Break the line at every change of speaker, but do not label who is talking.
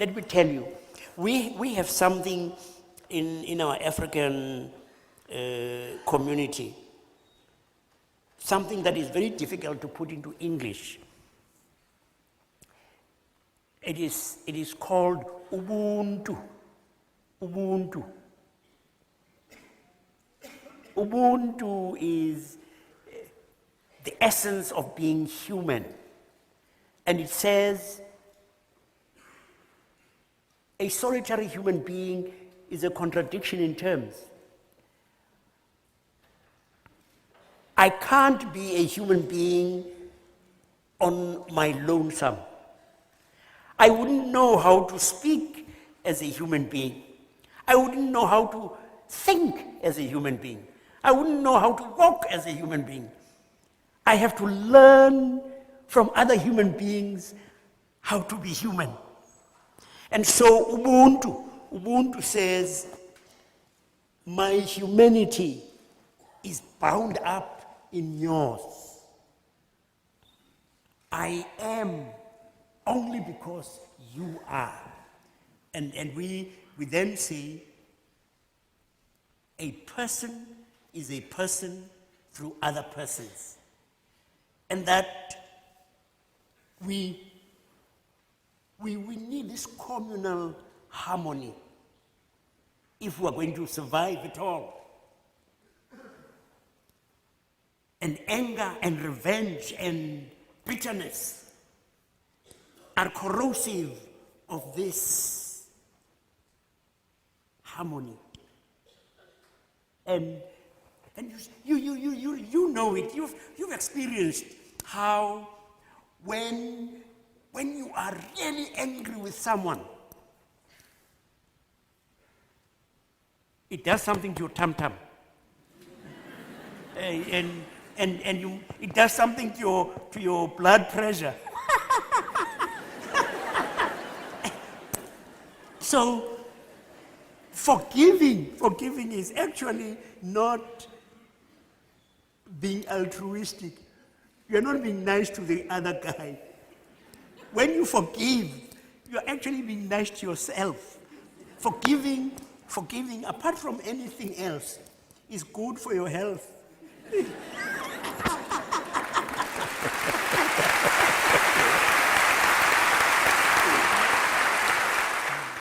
let me tell you, we have something in our African community, something that is very difficult to put into English. It is called Ubuntu. Ubuntu. Ubuntu is the essence of being human. And it says, a solitary human being is a contradiction in terms. I can't be a human being on my lonesome. I wouldn't know how to speak as a human being. I wouldn't know how to think as a human being. I wouldn't know how to walk as a human being. I have to learn from other human beings how to be human. And so Ubuntu says, my humanity is bound up in yours. I am only because you are. And we then say, a person is a person through other persons. And that we need this communal harmony if we are going to survive at all. And anger and revenge and bitterness are corrosive of this harmony. And you know it. You've experienced how when you are really angry with someone, it does something to your tum-tum. It does something to your blood pressure. So forgiving is actually not being altruistic. You're not being nice to the other guy. When you forgive, you're actually being nice to yourself. Forgiving, apart from anything else, is good for your health.